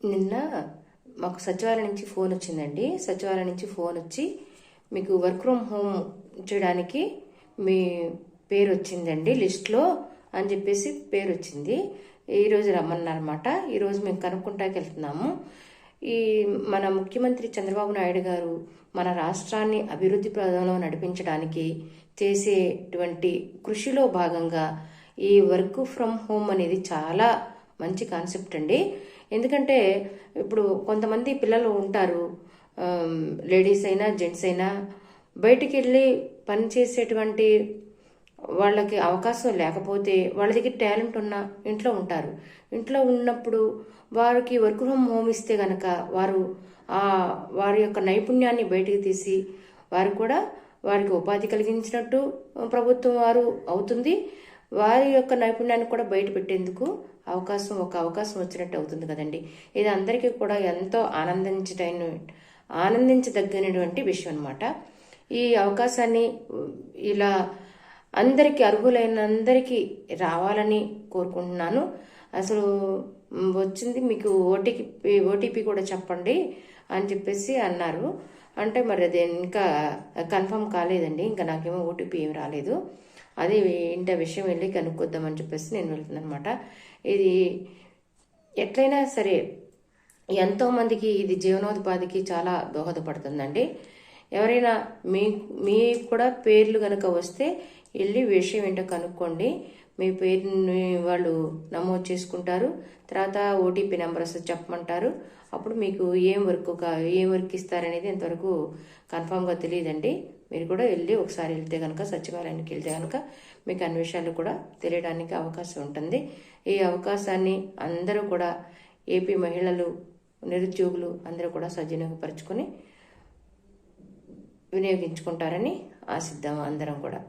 నిన్న మాకు సచివాలయం నుంచి ఫోన్ వచ్చిందండి. సచివాలయం నుంచి ఫోన్ వచ్చి మీకు వర్క్ ఫ్రమ్ హోమ్ చేయడానికి మీ పేరు వచ్చిందండి లిస్ట్లో అని చెప్పేసి పేరు వచ్చింది. ఈరోజు రమ్మన్నారన్నమాట. ఈరోజు మేము కనుక్కుంటాకి వెళ్తున్నాము. ఈ మన ముఖ్యమంత్రి చంద్రబాబు నాయుడు గారు మన రాష్ట్రాన్ని అభివృద్ధి పదంలో నడిపించడానికి చేసేటువంటి కృషిలో భాగంగా ఈ వర్క్ ఫ్రమ్ హోమ్ అనేది చాలా మంచి కాన్సెప్ట్ అండి. ఎందుకంటే ఇప్పుడు కొంతమంది పిల్లలు ఉంటారు, లేడీస్ అయినా జెంట్స్ అయినా బయటికి వెళ్ళి పని చేసేటువంటి వాళ్ళకి అవకాశం లేకపోతే వాళ్ళ దగ్గర టాలెంట్ ఉన్న ఇంట్లో ఉంటారు. ఇంట్లో ఉన్నప్పుడు వారికి వర్క్ ఫ్రమ్ హోమ్ ఇస్తే గనక వారి యొక్క నైపుణ్యాన్ని బయటికి తీసి వారికి ఉపాధి కలిగించినట్టు ప్రభుత్వం వారు అవుతుంది. వారి యొక్క నైపుణ్యాన్ని కూడా బయట పెట్టేందుకు అవకాశం వచ్చినట్టు అవుతుంది కదండి. ఇది అందరికీ కూడా ఎంతో ఆనందించదగినటువంటి విషయం అన్నమాట. ఈ అవకాశాన్ని ఇలా అర్హులైన అందరికీ రావాలని కోరుకుంటున్నాను. అసలు వచ్చింది మీకు ఓటీపీ కూడా చెప్పండి అని చెప్పేసి అన్నారు. అంటే మరి అది ఇంకా కన్ఫర్మ్ కాలేదండి. ఇంకా నాకేమో ఓటీపీ ఏమి రాలేదు. అది ఇంత విషయం వెళ్ళి కనుక్కొద్దామని చెప్పేసి నేను వెళ్తున్నాను అనమాట. ఇది ఎట్లయినా సరే ఎంతోమందికి ఇది జీవనోపాధికి చాలా దోహదపడుతుందండి. ఎవరైనా మీ కూడా పేర్లు కనుక వస్తే వెళ్ళి విషయం ఏంటో కనుక్కోండి. మీ పేరుని వాళ్ళు నమోదు చేసుకుంటారు. తర్వాత ఓటీపీ నెంబర్ వస్తే చెప్పమంటారు. అప్పుడు మీకు ఏం వర్క్ ఇస్తారనేది ఇంతవరకు కన్ఫామ్గా తెలియదండి. మీరు కూడా ఒకసారి వెళ్తే కనుక, సచివాలయానికి వెళ్తే కనుక మీకు అన్ని విషయాలు కూడా తెలియడానికి అవకాశం ఉంటుంది. ఈ అవకాశాన్ని అందరూ కూడా ఏపీ మహిళలు, నిరుద్యోగులు అందరూ కూడా సద్వినియోగపరుచుకొని వినియోగించుకుంటారని ఆశిద్దాము అందరం కూడా.